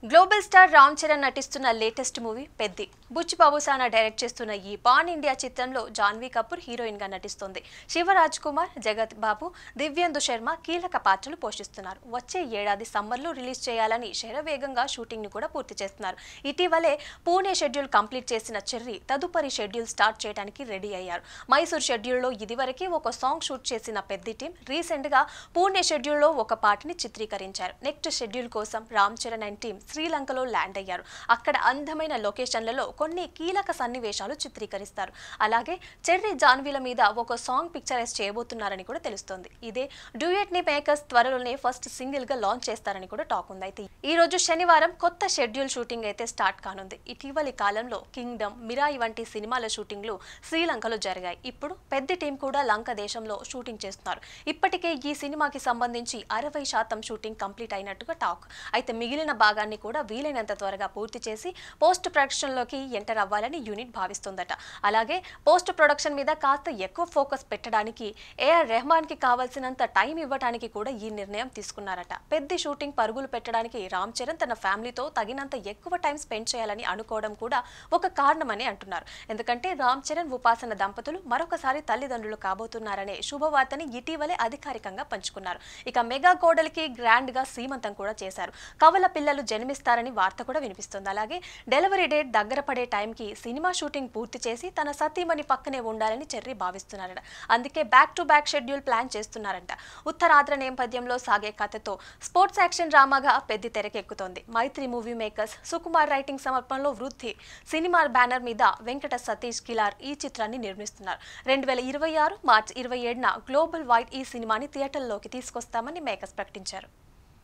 Global star Ram Charan నటిస్తున్న latest movie Peddi. Buchibabu సానా direct చేస్తున్న ఈ పాన్ ఇండియా చిత్రంలో జాన్వీ కపూర్ హీరోయిన్ గా నటిస్తోంది. శివరాజ్ కుమార్, జగత్ బాబు, దివ్యేందు శర్మ కీలక పాత్రలు పోషిస్తున్నారు. వచ్చే ఏడాది సమ్మర్ లో రిలీజ్ చేయాలని శరవేగంగా షూటింగ్ ని కూడా పూర్తి చేస్తున్నారు. ఇటీవలే పూణే షెడ్యూల్ కంప్లీట్ చేసిన చెర్రీ తదుపరి షెడ్యూల్ స్టార్ట్ చేయడానికి రెడీ అయ్యారు. మైసూర్ షెడ్యూల్లో ఇదివరకే ఒక సాంగ్ షూట్ చేసిన పెద్ది టీం రీసెంట్ గా పూణే షెడ్యూల్లో ఒక పాటని చిత్రీకరించారు. నెక్స్ట్ షెడ్యూల్ కోసం రామ్ చరణ్ అండ్ టీం శ్రీలంకలో ల్యాండ్ అయ్యారు. అక్కడ అందమైన లొకేషన్లలో కొన్ని కీలక సన్నివేశాలు చిత్రీకరిస్తారు. అలాగే చెర్రీ జాన్వీల మీద ఒక సాంగ్ పిక్చరైజ్ చేయబోతున్నారని కూడా తెలుస్తోంది. ఇదే డ్యూయట్ ని మేకర్స్ త్వరలోనే ఫస్ట్ సింగిల్ గా లాంచ్ చేస్తారని కూడా టాక్ ఉంది. అయితే ఈ రోజు శనివారం కొత్త షెడ్యూల్ షూటింగ్ అయితే స్టార్ట్ కానుంది. ఇటీవలి కాలంలో కింగ్డమ్, మిరాయి వంటి సినిమాల షూటింగ్లు శ్రీలంకలో జరిగాయి. ఇప్పుడు పెద్ద టీం కూడా లంక దేశంలో షూటింగ్ చేస్తున్నారు. ఇప్పటికే ఈ సినిమాకి సంబంధించి 60% షూటింగ్ కంప్లీట్ అయినట్టుగా టాక్. అయితే మిగిలిన భాగాన్ని కూడా వీలైనంత త్వరగా పూర్తి చేసి పోస్ట్ ప్రొడక్షన్ లోకి ఎంటర్ అవ్వాలని యూనిట్ భావిస్తుందట. అలాగే పోస్ట్ ప్రొడక్షన్ మీద కాస్త ఎక్కువ ఫోకస్ పెట్టడానికి ఏఆర్ రెహమాన్ కి కావాల్సినంత టైం ఇవ్వడానికి కూడా ఈ నిర్ణయం తీసుకున్నారట. పెద్ద షూటింగ్ పరుగులు పెట్టడానికి రామ్ చరణ్ తన ఫ్యామిలీతో తగినంత ఎక్కువ టైం స్పెండ్ చేయాలని అనుకోవడం కూడా ఒక కారణమని అంటున్నారు. ఎందుకంటే రామ్ చరణ్, ఉపాసన దంపతులు మరొకసారి తల్లిదండ్రులు కాబోతున్నారనే శుభవార్తని ఇటీవలే అధికారికంగా పంచుకున్నారు. ఇక మెగా కోడలికి గ్రాండ్ గా సీమంతం కూడా చేశారు. కవల పిల్లలు జన్మిస్తారని వార్త కూడా వినిపిస్తుంది. అలాగే డెలివరీ డేట్ దగ్గర పడే టైంకి సినిమా షూటింగ్ పూర్తి చేసి తన సతీమణి పక్కనే ఉండాలని చెర్రీ భావిస్తున్నారట. అందుకే back to back schedule plan చేస్తున్నారంట. ఉత్తరాంధ్ర నేపథ్యంలో సాగే కథతో స్పోర్ట్స్ యాక్షన్ డ్రామాగా పెద్ద తెరకెక్కుతోంది. మైత్రి మూవీ మేకర్స్ సుకుమార్ రైటింగ్ సమర్పణలో వృద్ధి సినిమా బ్యానర్ మీద వెంకట సతీష్ కిలార్ ఈ చిత్రాన్ని నిర్మిస్తున్నారు. 2026 మార్చి 27న గ్లోబల్ వైడ్ ఈ సినిమాని థియేటర్లోకి తీసుకొస్తామని మేకర్స్ ప్రకటించారు.